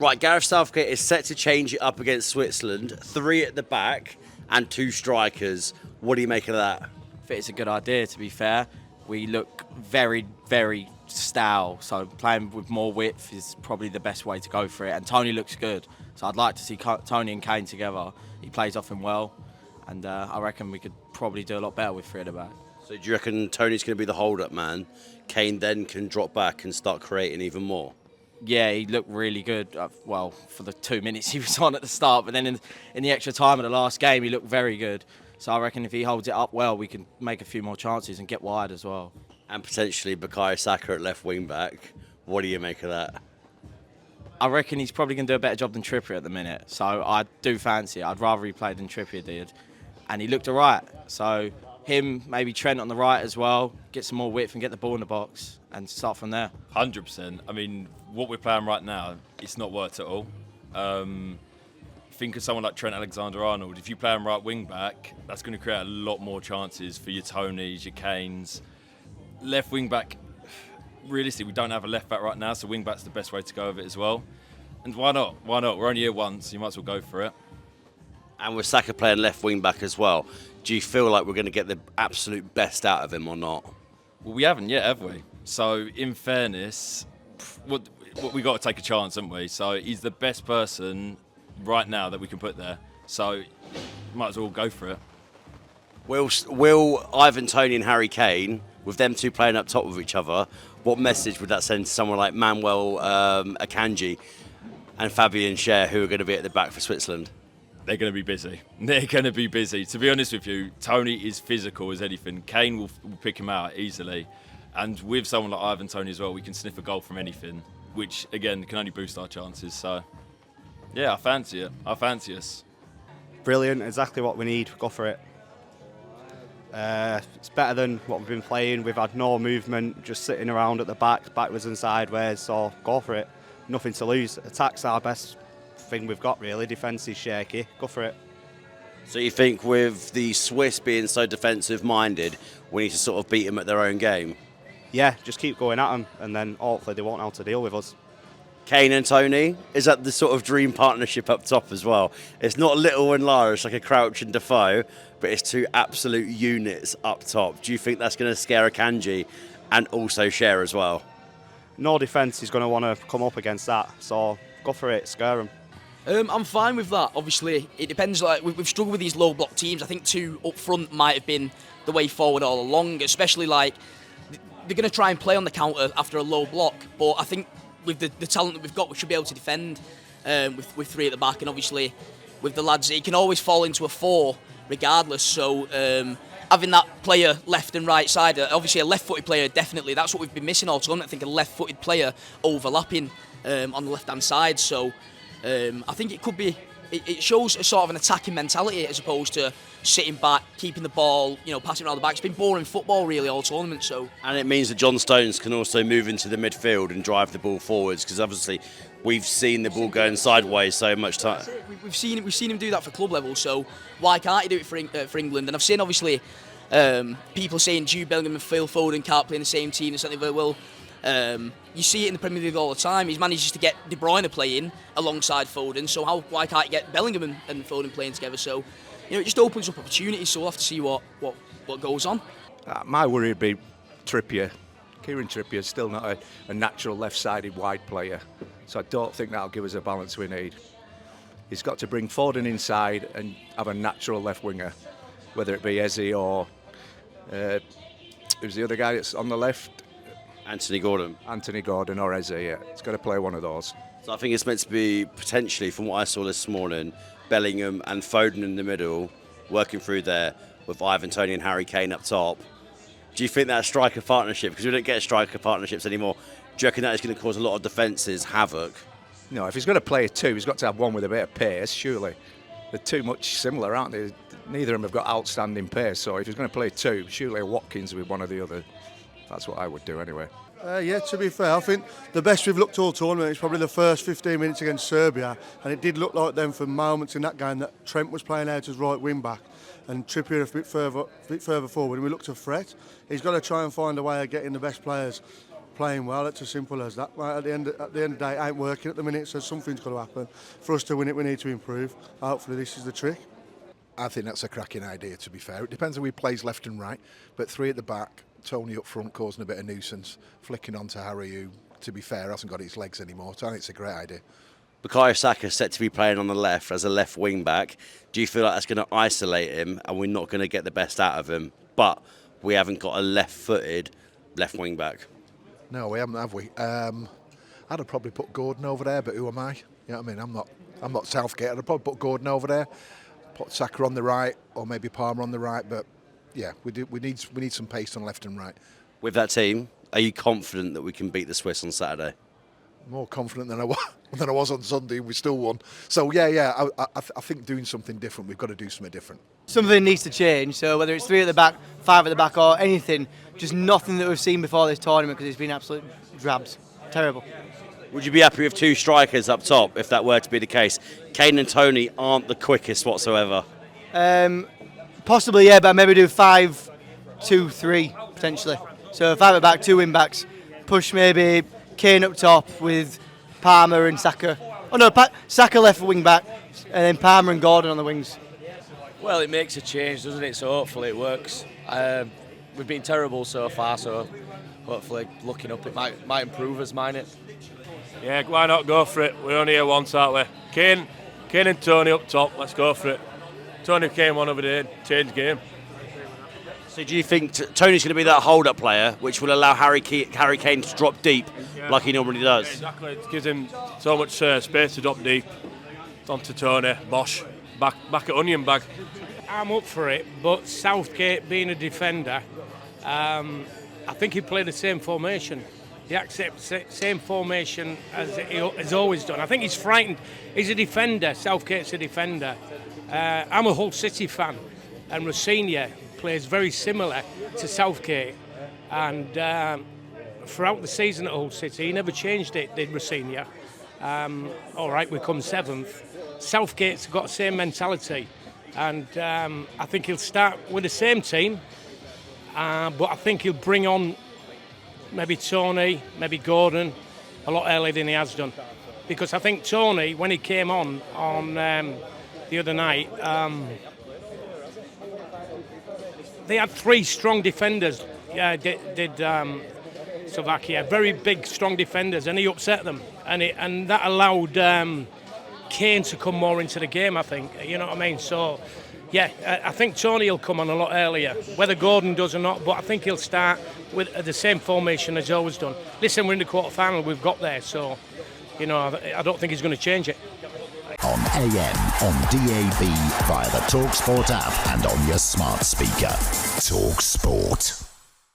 Right, Gareth Southgate is set to change it up against Switzerland. 3 at the back and 2 strikers. What do you make of that? I think it's a good idea, to be fair. We look very, very stale, so playing with more width is probably the best way to go for it. And Tony looks good, so I'd like to see Tony and Kane together. He plays off him well, and I reckon we could probably do a lot better with 3 at the back. So do you reckon Tony's going to be the hold-up man? Kane then can drop back and start creating even more? Yeah, he looked really good. Well, for the 2 minutes he was on at the start, but then in the extra time of the last game, he looked very good. So I reckon if he holds it up well, we can make a few more chances and get wide as well. And potentially Bukayo Saka at left wing back. What do you make of that? I reckon he's probably going to do a better job than Trippier at the minute. So I do fancy it. I'd rather he played than Trippier did. And he looked all right. So him, maybe Trent on the right as well, get some more width and get the ball in the box and start from there. 100%. I mean, what we're playing right now, it's not worked at all. Think of someone like Trent Alexander-Arnold. If you play him right wing back, that's going to create a lot more chances for your Tonys, your Kanes. Left wing back, realistically, we don't have a left back right now, so wing back's the best way to go with it as well. And why not? Why not? We're only here once, you might as well go for it. And with Saka playing left wing back as well, do you feel like we're going to get the absolute best out of him or not? Well, we haven't yet, have we? So, in fairness, we got to take a chance, haven't we? So, he's the best person right now that we can put there. So, might as well go for it. Will Ivan Toney and Harry Kane, with them two playing up top with each other, what message would that send to someone like Manuel Akanji and Fabian Schär, who are going to be at the back for Switzerland? They're going to be busy. They're going to be busy. To be honest with you, Tony is physical as anything. Kane will pick him out easily. And with someone like Ivan Toney as well, we can sniff a goal from anything, which, again, can only boost our chances. So, yeah, I fancy it. I fancy us. Brilliant. Exactly what we need. Go for it. It's better than what we've been playing. We've had no movement, just sitting around at the back, backwards and sideways. So go for it. Nothing to lose. Attack's our best thing we've got, really. Defence is shaky. Go for it. So you think with the Swiss being so defensive-minded, we need to sort of beat them at their own game? Yeah, just keep going at them, and then hopefully they won't know how to deal with us. Kane and Tony, is that the sort of dream partnership up top as well? It's not Little and Lara, it's like a Crouch and Defoe, but it's 2 absolute units up top. Do you think that's going to scare Akanji and also Schär as well? No defence is going to want to come up against that, so go for it, scare them. I'm fine with that. Obviously, it depends. Like we've struggled with these low block teams. I think 2 up front might have been the way forward all along. Especially like they're going to try and play on the counter after a low block. But I think with the talent that we've got, we should be able to defend with 3 at the back. And obviously, with the lads, it can always fall into a 4 regardless. So having that player left and right side, obviously a left-footed player, definitely. That's what we've been missing all tournament. I think a left-footed player overlapping on the left-hand side. So. I think it could be. It shows a sort of an attacking mentality as opposed to sitting back, keeping the ball, passing around the back. It's been boring football really all tournament. So. And it means that John Stones can also move into the midfield and drive the ball forwards because obviously we've seen the ball going sideways so much time. We've seen him do that for club level. So why can't he do it for England? And I've seen obviously people saying Jude Bellingham and Phil Foden can't play in the same team and certainly very well. You see it in the Premier League all the time. He's managed to get De Bruyne playing alongside Foden, so why can't he get Bellingham and Foden playing together? So, it just opens up opportunities, so we'll have to see what goes on. My worry would be Trippier. Kieran Trippier is still not a natural left-sided wide player, so I don't think that'll give us a balance we need. He's got to bring Foden inside and have a natural left winger, whether it be Eze or who's the other guy that's on the left? Anthony Gordon or Eze, yeah. It's got to play one of those. So I think it's meant to be potentially, from what I saw this morning, Bellingham and Foden in the middle, working through there with Ivan Toney and Harry Kane up top. Do you think that striker partnership, because we don't get striker partnerships anymore, do you reckon that is going to cause a lot of defences havoc? No, if he's going to play a 2, he's got to have one with a bit of pace, surely. They're too much similar, aren't they? Neither of them have got outstanding pace, so if he's going to play 2, surely Watkins with one or the other. That's what I would do anyway. Yeah, to be fair, I think the best we've looked all tournament is probably the first 15 minutes against Serbia, and it did look like then for moments in that game that Trent was playing out as right wing back and Trippier a bit further forward, and we looked to threat. He's got to try and find a way of getting the best players playing well. It's as simple as that. At the end of the day, it ain't working at the minute, so something's got to happen. For us to win it, we need to improve. Hopefully this is the trick. I think that's a cracking idea, to be fair. It depends on who plays left and right, but 3 at the back, Tony up front causing a bit of nuisance, flicking on to Harry, who, to be fair, hasn't got his legs anymore. So I think it's a great idea. Bukayo Saka set to be playing on the left as a left wing back. Do you feel like that's going to isolate him and we're not going to get the best out of him? But we haven't got a left-footed left wing back. No, we haven't, have we? I'd have probably put Gordon over there, but who am I? You know what I mean? I'm not Southgate. I'd have probably put Gordon over there, put Saka on the right, or maybe Palmer on the right. But yeah, we need some pace on left and right. With that team, are you confident that we can beat the Swiss on Saturday? More confident than I was on Sunday. We still won. So yeah. I think doing something different. We've got to do something different. Something needs to change. So whether it's 3 at the back, 5 at the back, or anything, just nothing that we've seen before this tournament because it's been absolute drabs. Terrible. Would you be happy with 2 strikers up top if that were to be the case? Kane and Tony aren't the quickest whatsoever. Possibly, yeah, but maybe do 5-2-3 potentially. So 5 at the back, 2 wing backs. Push maybe Kane up top with Palmer and Saka. Oh no, Saka left wing back, and then Palmer and Gordon on the wings. Well, it makes a change, doesn't it? So hopefully it works. We've been terrible so far, so hopefully looking up it might improve us, mightn't it? Yeah, why not go for it? We're only here once, aren't we? Kane and Tony up top, let's go for it. Tony came on over there, changed game. So do you think Tony's going to be that hold-up player which will allow Harry Kane to drop deep like he normally does? Yeah, exactly, it gives him so much space to drop deep. Onto Tony, Bosch, back at onion bag. I'm up for it, but Southgate being a defender, I think he played the same formation. He accepts the same formation as he has always done. I think he's frightened. He's a defender. Southgate's a defender. I'm a Hull City fan, and Rosinha plays very similar to Southgate. And throughout the season at Hull City, he never changed it, did Rosinha. All right, we come 7th. Southgate's got the same mentality. And I think he'll start with the same team, but I think he'll bring on maybe Tony, maybe Gordon, a lot earlier than he has done. Because I think Tony, when he came on the other night, they had 3 strong defenders. Yeah, did Slovakia, very big, strong defenders, and he upset them, and that allowed Kane to come more into the game, I think. You know what I mean? So, yeah, I think Tony will come on a lot earlier, whether Gordon does or not, but I think he'll start with the same formation as he's always done. Listen, we're in the quarter-final, we've got there, so, you know, I don't think he's going to change it. On AM, on DAB, via the talkSPORT app and on your smart speaker. talkSPORT.